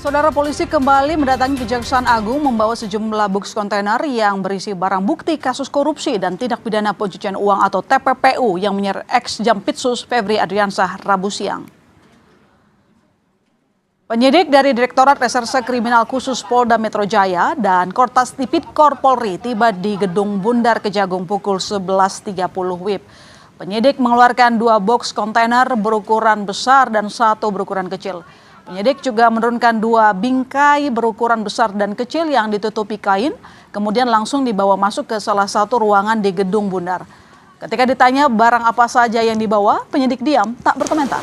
Saudara, polisi kembali mendatangi Kejaksaan Agung membawa sejumlah box kontainer yang berisi barang bukti kasus korupsi dan tindak pidana pencucian uang atau TPPU yang menyeret ex-Jampitsus Febri Adriansah Rabu siang. Penyidik dari Direktorat Reserse Kriminal Khusus Polda Metro Jaya dan Kortas Tipikor Polri tiba di Gedung Bundar Kejagung pukul 11.30 WIB. Penyidik mengeluarkan 2 box kontainer berukuran besar dan 1 berukuran kecil. Penyidik juga menurunkan 2 bingkai berukuran besar dan kecil yang ditutupi kain, kemudian langsung dibawa masuk ke salah satu ruangan di Gedung Bundar. Ketika ditanya barang apa saja yang dibawa, penyidik diam tak berkomentar.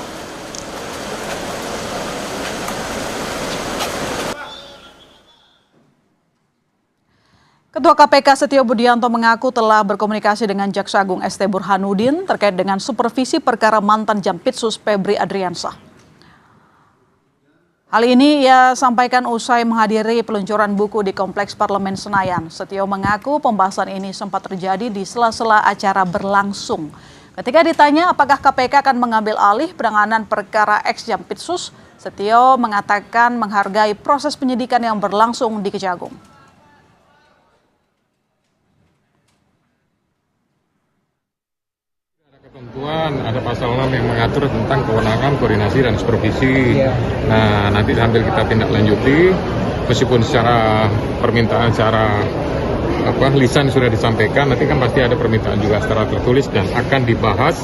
Ketua KPK Setio Budianto mengaku telah berkomunikasi dengan Jaksa Agung ST Burhanuddin terkait dengan supervisi perkara mantan Jampitsus Febri Adriansah. Hal ini ia sampaikan usai menghadiri peluncuran buku di Kompleks Parlemen Senayan. Setio mengaku pembahasan ini sempat terjadi di sela-sela acara berlangsung. Ketika ditanya apakah KPK akan mengambil alih penanganan perkara ex-Jampitsus, Setio mengatakan menghargai proses penyidikan yang berlangsung di Kejagung. Ketentuan ada pasal 6 yang mengatur tentang kewenangan, koordinasi, dan supervisi. Nah, nanti sambil kita tindak lanjuti, meskipun secara permintaan, secara lisan sudah disampaikan, nanti kan pasti ada permintaan juga secara tertulis dan akan dibahas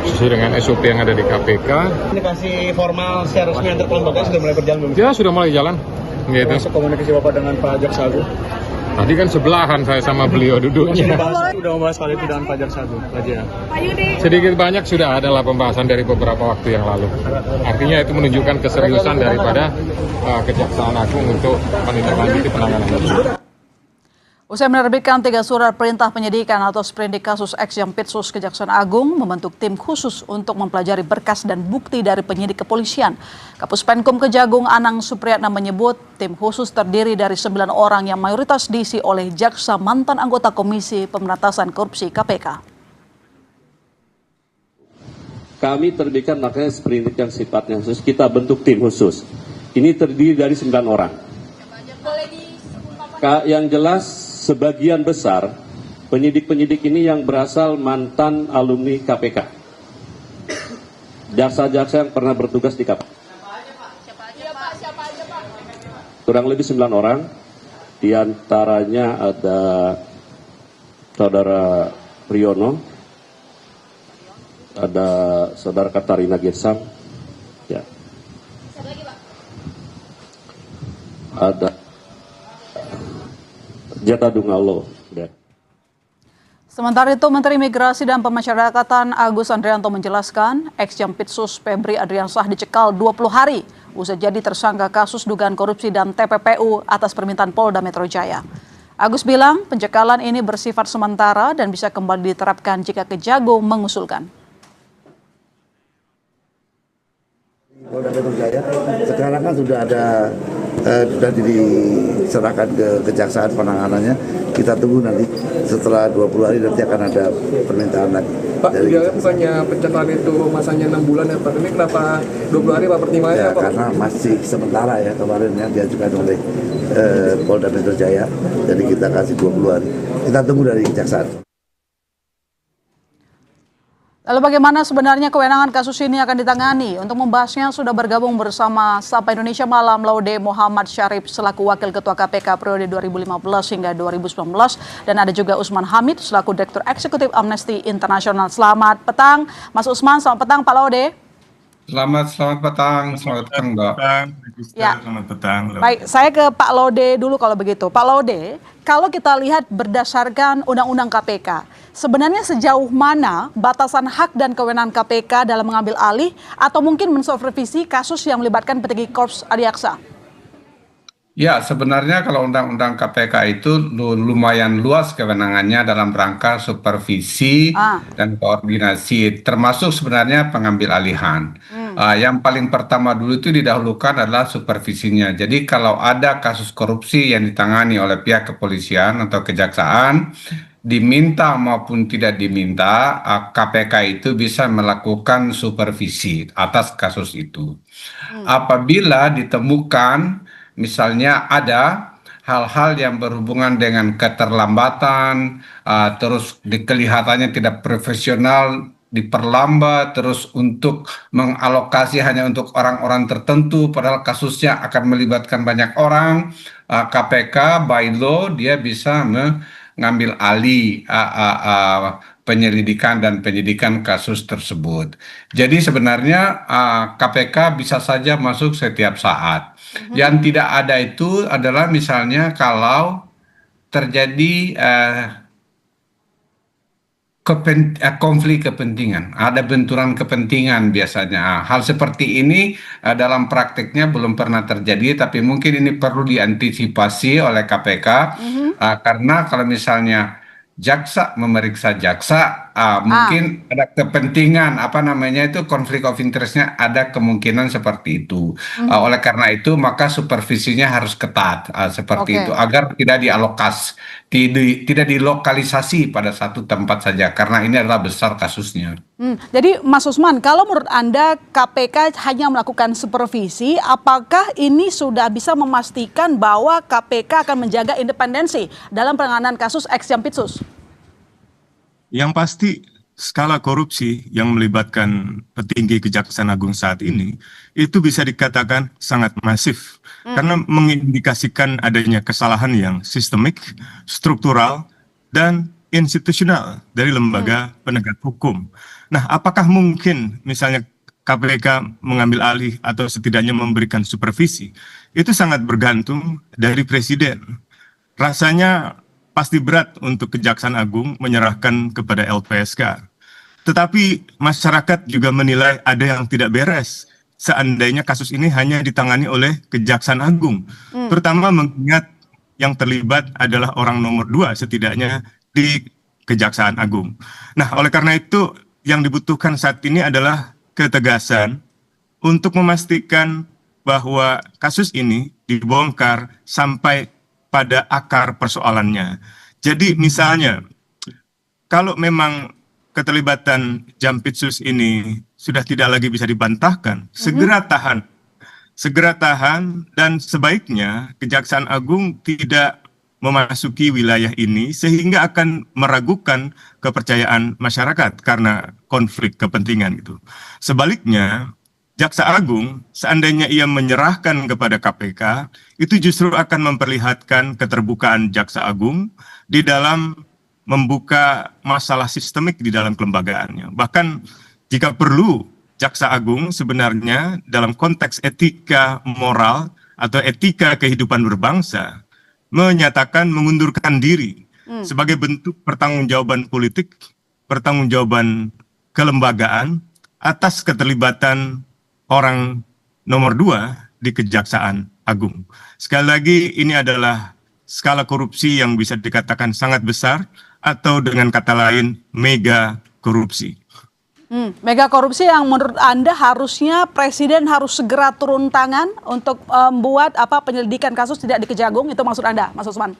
sesuai dengan SOP yang ada di KPK. Komunikasi formal secara resmi antar kelompoknya sudah mulai berjalan belum? Ya, sudah mulai jalan. Gitu. Masuk komunikasi Bapak dengan Pak Jaksa Agung? Tadi kan sebelahan saya sama beliau duduknya. Sudah membahas hal itu dengan Pak Jaksa Agung aja. Sedikit banyak sudah adalah pembahasan dari beberapa waktu yang lalu. Artinya itu menunjukkan keseriusan daripada Kejaksaan Agung untuk menindaklanjuti penanganan itu. Usai menerbitkan 3 surat perintah penyidikan atau sprindik kasus ex-Jampitsus, Kejaksaan Agung membentuk tim khusus untuk mempelajari berkas dan bukti dari penyidik kepolisian. Kapus Penkum Kejagung Anang Supriyatna menyebut tim khusus terdiri dari 9 orang yang mayoritas diisi oleh jaksa mantan anggota Komisi Pemberantasan Korupsi KPK. Kami terbitkan makanya sprindik yang sifatnya khusus, kita bentuk tim khusus. Ini terdiri dari 9 orang. Yang jelas sebagian besar penyidik-penyidik ini yang berasal mantan alumni KPK. Jaksa-jaksa yang pernah bertugas di KPK. Kurang lebih 9 orang, di antaranya ada Saudara Priyono, ada Saudara Katarina Gesang, ya. Ada Jata Dungalo. Ya. Sementara itu, Menteri Migrasi dan Pemasyarakatan Agus Andrianto menjelaskan, ex-Jampitsus Febri Adriansah dicekal 20 hari usai jadi tersangka kasus dugaan korupsi dan TPPU atas permintaan Polda Metro Jaya. Agus bilang pencekalan ini bersifat sementara dan bisa kembali diterapkan jika Kejagung mengusulkan. Polda Metro Jaya sekarang kan sudah diserahkan ke Kejaksaan penanganannya. Kita tunggu nanti setelah 20 hari nanti akan ada permintaan lagi. Pak, dia bukannya pencekalan itu masanya 6 bulan ya Pak? Ini kenapa 20 hari Pak pertimbangannya ya, Pak? Karena masih sementara ya, kemarin yang diajukan oleh Polda Metro Jaya. Jadi kita kasih 20 hari. Kita tunggu dari Kejaksaan. Lalu bagaimana sebenarnya kewenangan kasus ini akan ditangani? Untuk membahasnya sudah bergabung bersama Sapa Indonesia Malam Laude Muhammad Syarif selaku Wakil Ketua KPK periode 2015 hingga 2019 dan ada juga Usman Hamid selaku Direktur Eksekutif Amnesty International. Selamat petang Mas Usman, selamat petang Pak Laude. Selamat petang Mbak. Ya. Selamat petang. Baik, saya ke Pak Laude dulu kalau begitu. Pak Laude, kalau kita lihat berdasarkan Undang-Undang KPK, sebenarnya sejauh mana batasan hak dan kewenangan KPK dalam mengambil alih atau mungkin mensupervisi kasus yang melibatkan petinggi Korps Adiaksa? Ya, sebenarnya kalau Undang-Undang KPK itu lumayan luas kewenangannya dalam rangka supervisi dan koordinasi, termasuk sebenarnya pengambil alihan. Yang paling pertama dulu itu didahulukan adalah supervisinya. Jadi kalau ada kasus korupsi yang ditangani oleh pihak kepolisian atau kejaksaan, diminta maupun tidak diminta, KPK itu bisa melakukan supervisi atas kasus itu. Apabila ditemukan misalnya ada hal-hal yang berhubungan dengan keterlambatan, terus kelihatannya tidak profesional, diperlambat, terus untuk mengalokasi hanya untuk orang-orang tertentu, padahal kasusnya akan melibatkan banyak orang. KPK by law dia bisa mengambil alih penyelidikan dan penyidikan kasus tersebut. Jadi sebenarnya KPK bisa saja masuk setiap saat. Yang tidak ada itu adalah misalnya kalau terjadi konflik kepentingan, ada benturan kepentingan biasanya. Hal seperti ini dalam prakteknya belum pernah terjadi, tapi mungkin ini perlu diantisipasi oleh KPK karena kalau misalnya jaksa memeriksa jaksa, mungkin ada kepentingan apa namanya itu konflik of interestnya, ada kemungkinan seperti itu. Oleh karena itu maka supervisinya harus ketat seperti itu agar tidak dialokas, tidak dilokalisasi pada satu tempat saja karena ini adalah besar kasusnya. Jadi Mas Usman, kalau menurut Anda KPK hanya melakukan supervisi, apakah ini sudah bisa memastikan bahwa KPK akan menjaga independensi dalam penanganan kasus ex Jampitsus? Yang pasti skala korupsi yang melibatkan petinggi Kejaksaan Agung saat ini itu bisa dikatakan sangat masif karena mengindikasikan adanya kesalahan yang sistemik, struktural, dan institusional dari lembaga penegak hukum. Nah, apakah mungkin misalnya KPK mengambil alih atau setidaknya memberikan supervisi? Itu sangat bergantung dari Presiden. Rasanya pasti berat untuk Kejaksaan Agung menyerahkan kepada LPSK. Tetapi masyarakat juga menilai ada yang tidak beres seandainya kasus ini hanya ditangani oleh Kejaksaan Agung. Terutama mengingat yang terlibat adalah orang nomor 2 setidaknya di Kejaksaan Agung. Nah, oleh karena itu yang dibutuhkan saat ini adalah ketegasan untuk memastikan bahwa kasus ini dibongkar sampai pada akar persoalannya. Jadi misalnya, kalau memang keterlibatan Jampitsus ini sudah tidak lagi bisa dibantahkan, segera tahan dan sebaiknya Kejaksaan Agung tidak memasuki wilayah ini sehingga akan meragukan kepercayaan masyarakat karena konflik kepentingan gitu. Sebaliknya, Jaksa Agung seandainya ia menyerahkan kepada KPK, itu justru akan memperlihatkan keterbukaan Jaksa Agung di dalam membuka masalah sistemik di dalam kelembagaannya. Bahkan jika perlu, Jaksa Agung sebenarnya dalam konteks etika moral atau etika kehidupan berbangsa menyatakan mengundurkan diri sebagai bentuk pertanggungjawaban politik, pertanggungjawaban kelembagaan atas keterlibatan orang nomor 2 di Kejaksaan Agung. Sekali lagi ini adalah skala korupsi yang bisa dikatakan sangat besar atau dengan kata lain mega korupsi. Mega korupsi yang menurut Anda harusnya Presiden harus segera turun tangan untuk membuat penyelidikan kasus tidak di Kejagung, itu maksud Anda, Mas Usman?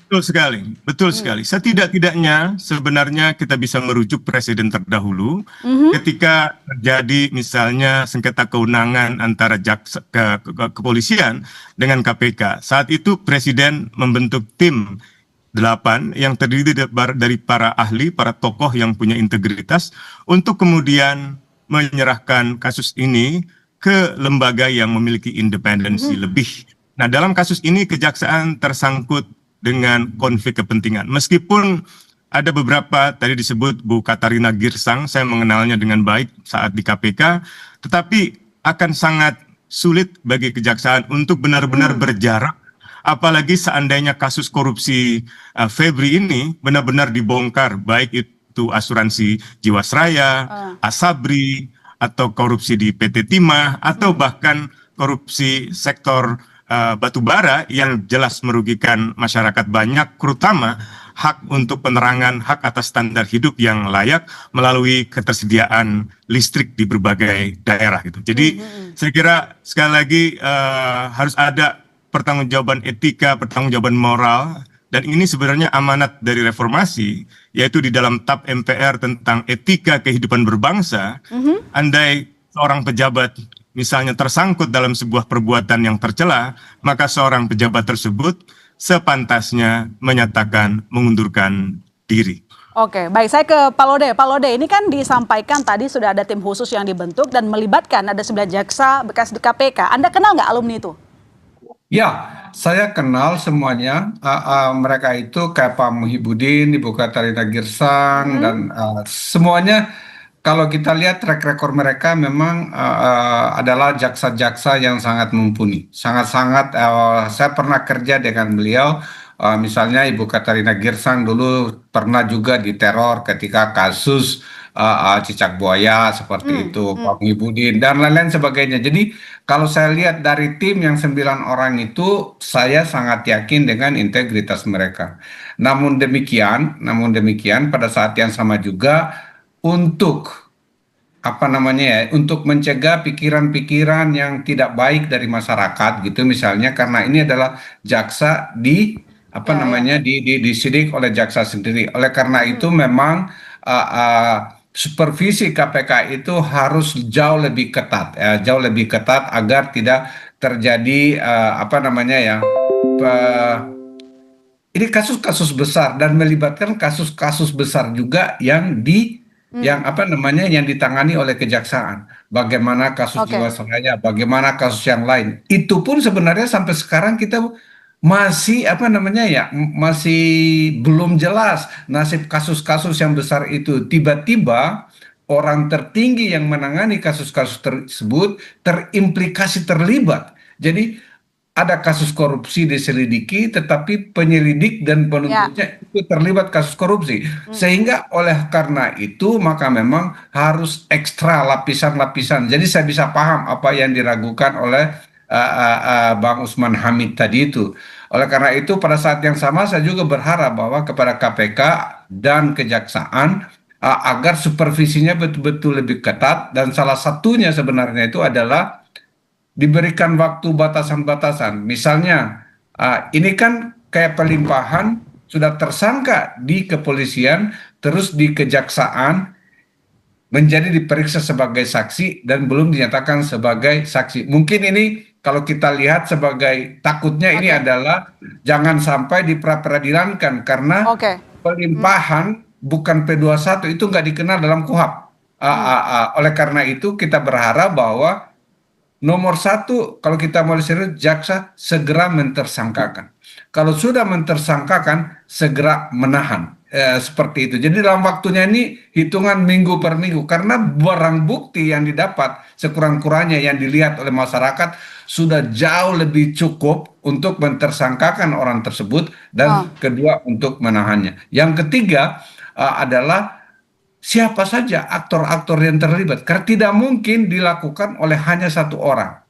Betul sekali. Setidak-tidaknya sebenarnya kita bisa merujuk Presiden terdahulu ketika terjadi misalnya sengketa kewenangan antara kepolisian dengan KPK. Saat itu Presiden membentuk tim 8 yang terdiri dari para ahli, para tokoh yang punya integritas untuk kemudian menyerahkan kasus ini ke lembaga yang memiliki independensi lebih. Nah, dalam kasus ini kejaksaan tersangkut dengan konflik kepentingan. Meskipun ada beberapa, tadi disebut Bu Katarina Girsang, saya mengenalnya dengan baik saat di KPK, tetapi akan sangat sulit bagi kejaksaan untuk benar-benar berjarak. Apalagi seandainya kasus korupsi Febri ini benar-benar dibongkar, baik itu asuransi Jiwasraya, Asabri, atau korupsi di PT Timah, atau bahkan korupsi sektor batubara yang jelas merugikan masyarakat banyak, terutama hak untuk penerangan, hak atas standar hidup yang layak melalui ketersediaan listrik di berbagai daerah gitu. Jadi saya kira sekali lagi harus ada pertanggungjawaban etika, pertanggungjawaban moral, dan ini sebenarnya amanat dari reformasi, yaitu di dalam TAP MPR tentang etika kehidupan berbangsa. Andai seorang pejabat misalnya tersangkut dalam sebuah perbuatan yang tercela, maka seorang pejabat tersebut sepantasnya menyatakan mengundurkan diri. Oke, baik, saya ke Pak Lode. Pak Lode, ini kan disampaikan tadi sudah ada tim khusus yang dibentuk dan melibatkan ada 9 jaksa bekas di KPK. Anda kenal nggak alumni itu? Ya, saya kenal semuanya. Mereka itu kayak Pak Muhibudin, Ibu Katarina Girsang, dan semuanya kalau kita lihat track record mereka memang adalah jaksa-jaksa yang sangat mumpuni. Sangat-sangat, saya pernah kerja dengan beliau. Misalnya Ibu Katarina Girsang dulu pernah juga diteror ketika kasus cicak buaya seperti itu, Pak Muhibudin dan lain-lain sebagainya. Jadi kalau saya lihat dari tim yang 9 orang itu, saya sangat yakin dengan integritas mereka. Namun demikian pada saat yang sama juga untuk untuk mencegah pikiran-pikiran yang tidak baik dari masyarakat gitu, misalnya karena ini adalah jaksa disidik oleh jaksa sendiri. Oleh karena itu memang supervisi KPK itu harus jauh lebih ketat, agar tidak terjadi ini kasus-kasus besar dan melibatkan kasus-kasus besar juga yang ditangani oleh kejaksaan. Bagaimana kasus Jiwasraya, bagaimana kasus yang lain. Itu pun sebenarnya sampai sekarang kita masih masih belum jelas nasib kasus-kasus yang besar itu. Tiba-tiba orang tertinggi yang menangani kasus-kasus tersebut terimplikasi terlibat. Jadi ada kasus korupsi diselidiki, tetapi penyelidik dan penuntutnya itu terlibat kasus korupsi. Sehingga oleh karena itu maka memang harus ekstra lapisan-lapisan. Jadi saya bisa paham apa yang diragukan oleh Bang Usman Hamid tadi itu. Oleh karena itu pada saat yang sama saya juga berharap bahwa kepada KPK dan Kejaksaan agar supervisinya betul-betul lebih ketat, dan salah satunya sebenarnya itu adalah diberikan waktu batasan-batasan. Misalnya ini kan kayak pelimpahan, sudah tersangka di kepolisian, terus di kejaksaan menjadi diperiksa sebagai saksi dan belum dinyatakan sebagai saksi. Mungkin ini kalau kita lihat sebagai takutnya ini adalah jangan sampai diperadilankan karena pelimpahan bukan P21 itu nggak dikenal dalam KUHP. Oleh karena itu kita berharap bahwa nomor 1, kalau kita mau serius, jaksa segera mentersangkakan. Kalau sudah mentersangkakan, segera menahan. Seperti itu. Jadi dalam waktunya ini hitungan minggu per minggu. Karena barang bukti yang didapat sekurang-kurangnya yang dilihat oleh masyarakat sudah jauh lebih cukup untuk mentersangkakan orang tersebut. Dan kedua untuk menahannya. Yang ketiga adalah siapa saja aktor-aktor yang terlibat, karena tidak mungkin dilakukan oleh hanya satu orang.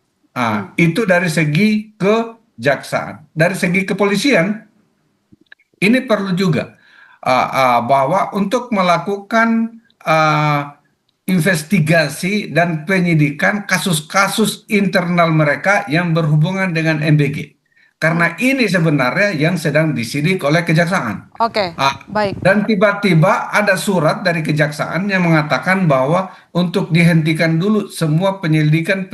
Itu dari segi kejaksaan. Dari segi kepolisian, ini perlu juga bahwa untuk melakukan investigasi dan penyidikan kasus-kasus internal mereka yang berhubungan dengan MBG. Karena ini sebenarnya yang sedang disidik oleh kejaksaan. Baik. Dan tiba-tiba ada surat dari kejaksaan yang mengatakan bahwa untuk dihentikan dulu semua penyidikan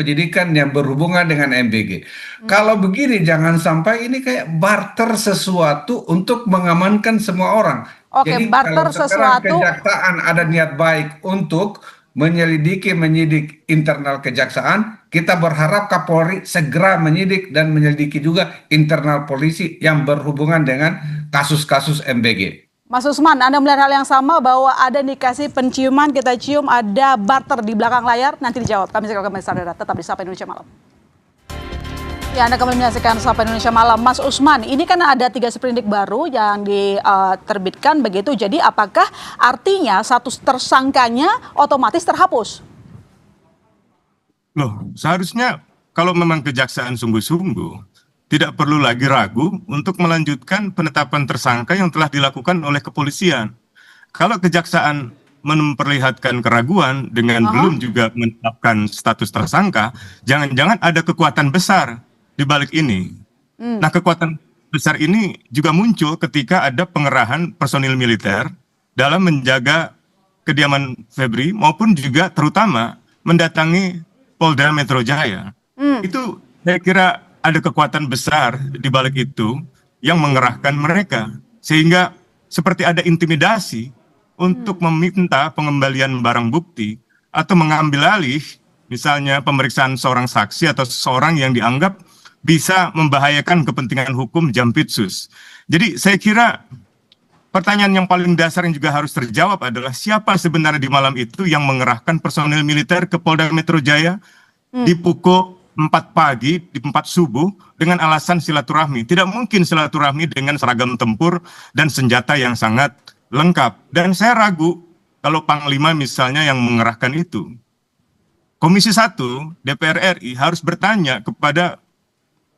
yang berhubungan dengan MBG. Kalau begini jangan sampai ini kayak barter sesuatu untuk mengamankan semua orang. Jadi barter kalau sesuatu. Kejaksaan ada niat baik untuk menyidik internal kejaksaan, kita berharap Kapolri segera menyidik dan menyelidiki juga internal polisi yang berhubungan dengan kasus-kasus MBG. Mas Usman, Anda melihat hal yang sama bahwa ada indikasi penciuman, kita cium ada barter di belakang layar? Nanti dijawab. Kami segera kembali saudara, tetap di Sapa Indonesia Malam. Ya, Anda kembali menyaksikan Sapa Indonesia Malam. Mas Usman, ini kan ada 3 sprindik baru yang diterbitkan begitu. Jadi apakah artinya status tersangkanya otomatis terhapus? Loh, seharusnya kalau memang kejaksaan sungguh-sungguh, tidak perlu lagi ragu untuk melanjutkan penetapan tersangka yang telah dilakukan oleh kepolisian. Kalau kejaksaan memperlihatkan keraguan dengan belum juga menetapkan status tersangka, jangan-jangan ada kekuatan besar di balik ini. Nah, kekuatan besar ini juga muncul ketika ada pengerahan personil militer dalam menjaga kediaman Febri maupun juga terutama mendatangi Polda Metro Jaya, itu saya kira ada kekuatan besar di balik itu yang mengerahkan mereka. Sehingga seperti ada intimidasi untuk meminta pengembalian barang bukti atau mengambil alih misalnya pemeriksaan seorang saksi atau seseorang yang dianggap bisa membahayakan kepentingan hukum Jampitsus. Jadi saya kira pertanyaan yang paling dasar yang juga harus terjawab adalah siapa sebenarnya di malam itu yang mengerahkan personil militer ke Polda Metro Jaya di pukul 4 pagi, di 4 subuh dengan alasan silaturahmi. Tidak mungkin silaturahmi dengan seragam tempur dan senjata yang sangat lengkap. Dan saya ragu kalau Panglima misalnya yang mengerahkan itu. Komisi 1 DPR RI harus bertanya kepada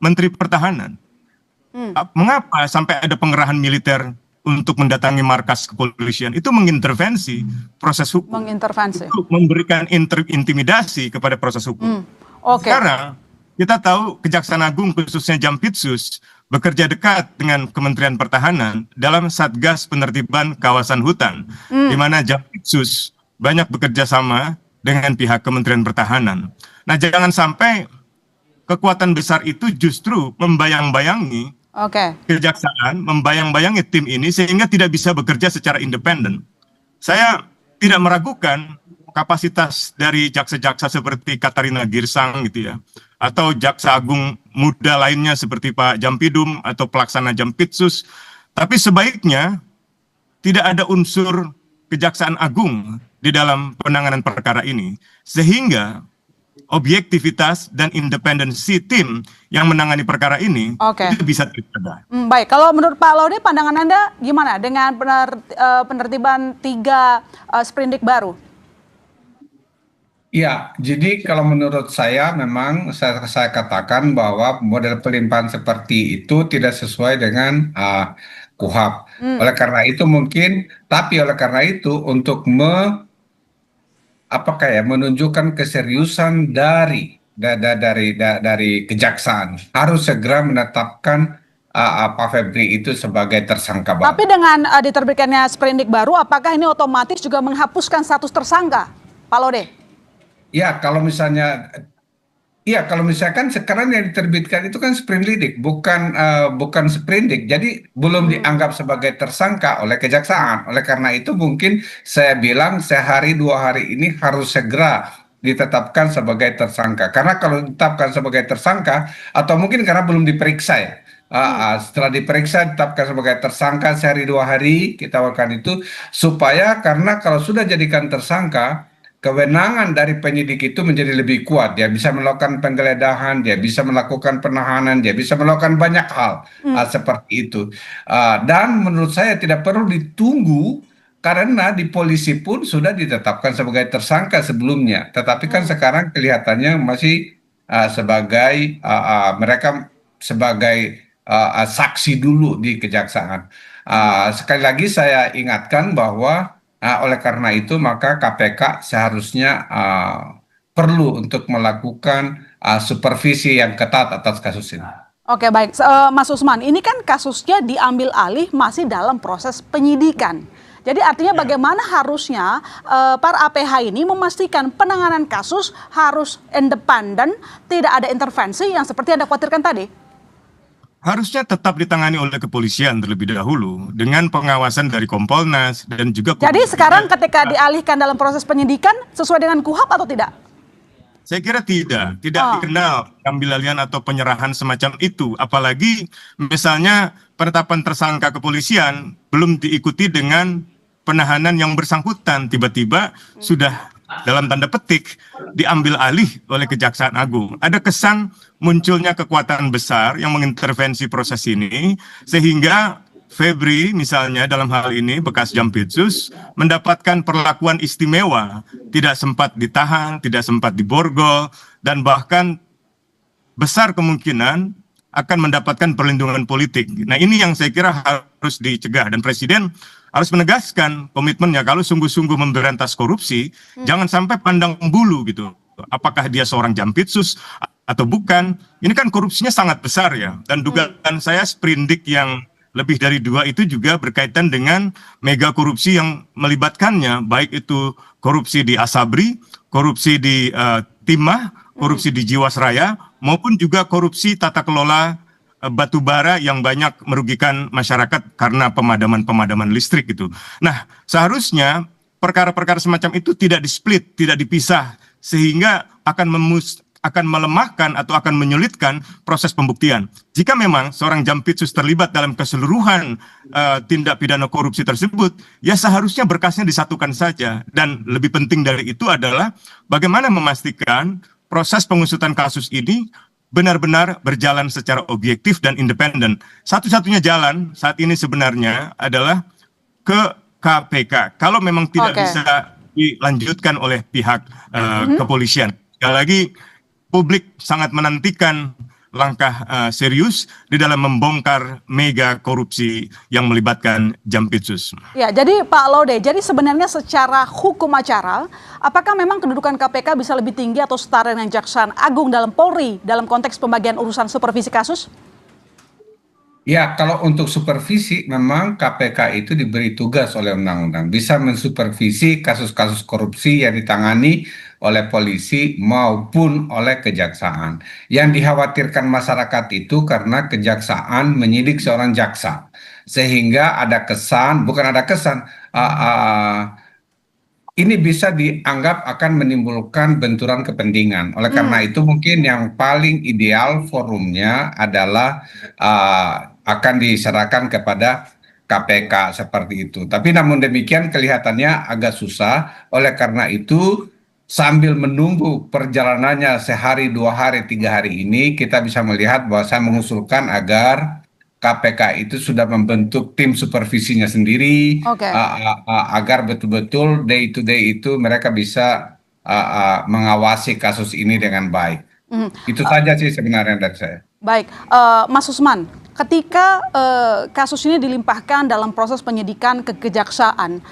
Menteri Pertahanan. Mengapa sampai ada pengerahan militer untuk mendatangi markas kepolisian? Itu mengintervensi proses hukum. Mengintervensi. Itu memberikan intimidasi kepada proses hukum. Sekarang kita tahu Kejaksaan Agung khususnya Jampitsus bekerja dekat dengan Kementerian Pertahanan dalam Satgas Penertiban Kawasan Hutan, di mana Jampitsus banyak bekerja sama dengan pihak Kementerian Pertahanan. Nah, jangan sampai kekuatan besar itu justru membayang-bayangi Kejaksaan, membayang-bayangi tim ini sehingga tidak bisa bekerja secara independen. Saya tidak meragukan kapasitas dari jaksa-jaksa seperti Katarina Girsang gitu ya, atau jaksa agung muda lainnya seperti Pak Jampidum atau pelaksana Jampitsus, tapi sebaiknya tidak ada unsur Kejaksaan Agung di dalam penanganan perkara ini, sehingga objektivitas dan independensi tim yang menangani perkara ini itu bisa terjaga. Baik, kalau menurut Pak Laude, pandangan Anda gimana dengan penertiban 3 sprindik baru? Ya, jadi kalau menurut saya memang saya katakan bahwa model pelimpahan seperti itu tidak sesuai dengan KUHAP. Oleh karena itu oleh karena itu untuk menunjukkan keseriusan dari kejaksaan harus segera menetapkan Pak Febri itu sebagai tersangka baru. Tapi dengan diterbitkannya sprindik baru, apakah ini otomatis juga menghapuskan status tersangka, Pak Laude? Ya, kalau misalkan sekarang yang diterbitkan itu kan sprindik, bukan sprindik, jadi belum dianggap sebagai tersangka oleh kejaksaan. Oleh karena itu mungkin saya bilang sehari 2 hari ini harus segera ditetapkan sebagai tersangka. Karena kalau ditetapkan sebagai tersangka atau mungkin karena belum diperiksa ya. Setelah diperiksa ditetapkan sebagai tersangka sehari 2 hari kita lakukan itu supaya karena kalau sudah jadikan tersangka kewenangan dari penyidik itu menjadi lebih kuat. Dia bisa melakukan penggeledahan, dia bisa melakukan penahanan, dia bisa melakukan banyak hal seperti itu. Dan menurut saya tidak perlu ditunggu karena di polisi pun sudah ditetapkan sebagai tersangka sebelumnya. Tetapi kan sekarang kelihatannya masih sebagai mereka sebagai saksi dulu di kejaksaan. Sekali lagi saya ingatkan bahwa oleh karena itu maka KPK seharusnya perlu untuk melakukan supervisi yang ketat atas kasus ini. Oke, baik, Mas Usman, ini kan kasusnya diambil alih masih dalam proses penyidikan. Jadi artinya bagaimana harusnya para APH ini memastikan penanganan kasus harus independen, tidak ada intervensi yang seperti Anda khawatirkan tadi? Harusnya tetap ditangani oleh kepolisian terlebih dahulu dengan pengawasan dari Kompolnas dan juga. Jadi sekarang ketika dialihkan dalam proses penyidikan sesuai dengan KUHAP atau tidak? Saya kira tidak dikenal pengambilan atau penyerahan semacam itu. Apalagi misalnya penetapan tersangka kepolisian belum diikuti dengan penahanan yang bersangkutan, tiba-tiba sudah dalam tanda petik diambil alih oleh Kejaksaan Agung. Ada kesan munculnya kekuatan besar yang mengintervensi proses ini sehingga Febri misalnya dalam hal ini bekas Jampitsus mendapatkan perlakuan istimewa, tidak sempat ditahan, tidak sempat diborgol, dan bahkan besar kemungkinan akan mendapatkan perlindungan politik. Nah, ini yang saya kira harus dicegah, dan Presiden harus menegaskan komitmennya kalau sungguh-sungguh memberantas korupsi, jangan sampai pandang bulu gitu. Apakah dia seorang Jampitsus atau bukan? Ini kan korupsinya sangat besar ya, dan dugaan saya sprindik yang lebih dari 2 itu juga berkaitan dengan mega korupsi yang melibatkannya, baik itu korupsi di Asabri, korupsi di Timah, korupsi di Jiwasraya, maupun juga korupsi tata kelola batu bara yang banyak merugikan masyarakat karena pemadaman listrik gitu. Nah, seharusnya perkara-perkara semacam itu tidak di-split, tidak dipisah, sehingga akan melemahkan atau akan menyulitkan proses pembuktian. Jika memang seorang Jampitsus terlibat dalam keseluruhan tindak pidana korupsi tersebut, ya seharusnya berkasnya disatukan saja. Dan lebih penting dari itu adalah bagaimana memastikan proses pengusutan kasus ini benar-benar berjalan secara objektif dan independen. Satu-satunya jalan saat ini sebenarnya adalah ke KPK. Kalau memang tidak bisa dilanjutkan oleh pihak kepolisian. Sekali lagi, publik sangat menantikan langkah serius di dalam membongkar mega korupsi yang melibatkan Jampitsus. Ya, jadi Pak Laude, jadi sebenarnya secara hukum acara, apakah memang kedudukan KPK bisa lebih tinggi atau setara dengan Jaksa Agung dalam Polri dalam konteks pembagian urusan supervisi kasus? Ya, kalau untuk supervisi memang KPK itu diberi tugas oleh undang-undang bisa mensupervisi kasus-kasus korupsi yang ditangani oleh polisi maupun oleh kejaksaan. Yang dikhawatirkan masyarakat itu karena kejaksaan menyidik seorang jaksa, sehingga ada kesan, bukan ada kesan, ini bisa dianggap akan menimbulkan benturan kepentingan. Oleh karena itu mungkin yang paling ideal forumnya adalah akan diserahkan kepada KPK seperti itu. Tapi namun demikian kelihatannya agak susah. Oleh karena itu sambil menunggu perjalanannya sehari, 2 hari, 3 hari ini, kita bisa melihat bahwa saya mengusulkan agar KPK itu sudah membentuk tim supervisinya sendiri, agar betul-betul day to day itu mereka bisa mengawasi kasus ini dengan baik. Itu saja sih sebenarnya dari saya. Baik, Mas Usman, ketika kasus ini dilimpahkan dalam proses penyidikan ke kejaksaan,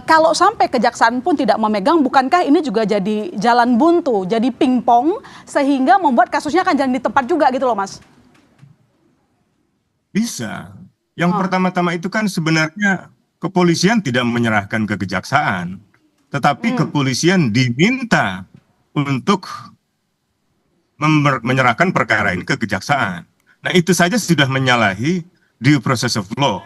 kalau sampai kejaksaan pun tidak memegang, bukankah ini juga jadi jalan buntu, jadi pingpong, sehingga membuat kasusnya akan jalan di tempat juga gitu loh, Mas? Bisa. Yang pertama-tama itu kan sebenarnya kepolisian tidak menyerahkan ke kejaksaan, tetapi kepolisian diminta untuk menyerahkan perkara ini ke kejaksaan. Nah, itu saja sudah menyalahi due process of law.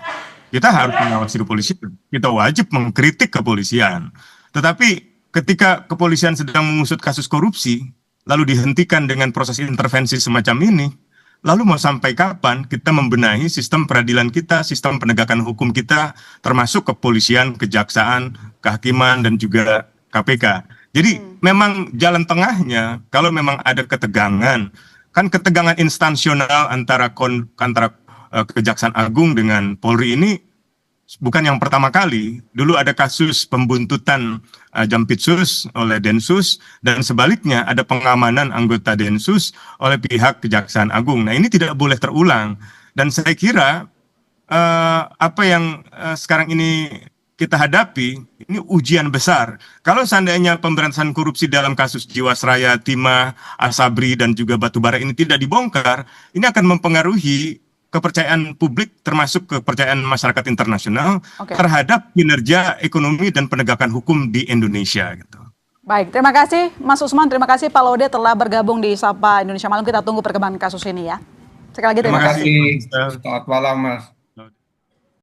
Kita harus mengawasi kepolisian. Kita wajib mengkritik kepolisian. Tetapi ketika kepolisian sedang mengusut kasus korupsi, lalu dihentikan dengan proses intervensi semacam ini, lalu mau sampai kapan kita membenahi sistem peradilan kita, sistem penegakan hukum kita, termasuk kepolisian, kejaksaan, kehakiman, dan juga KPK. Jadi memang jalan tengahnya, kalau memang ada ketegangan, kan ketegangan instansional antara Kejaksaan Agung dengan Polri ini bukan yang pertama kali. Dulu ada kasus pembuntutan Jampitsus oleh Densus, dan sebaliknya ada pengamanan anggota Densus oleh pihak Kejaksaan Agung. Nah, ini tidak boleh terulang. Dan saya kira apa yang sekarang ini kita hadapi, ini ujian besar. Kalau seandainya pemberantasan korupsi dalam kasus Jiwasraya, Timah, Asabri, dan juga Batubara ini tidak dibongkar, ini akan mempengaruhi kepercayaan publik, termasuk kepercayaan masyarakat internasional terhadap kinerja ekonomi dan penegakan hukum di Indonesia. Gitu. Baik, terima kasih Mas Usman, terima kasih Pak Laude telah bergabung di Sapa Indonesia Malam. Kita tunggu perkembangan kasus ini ya. Sekali lagi terima kasih. Selamat malam, Mas.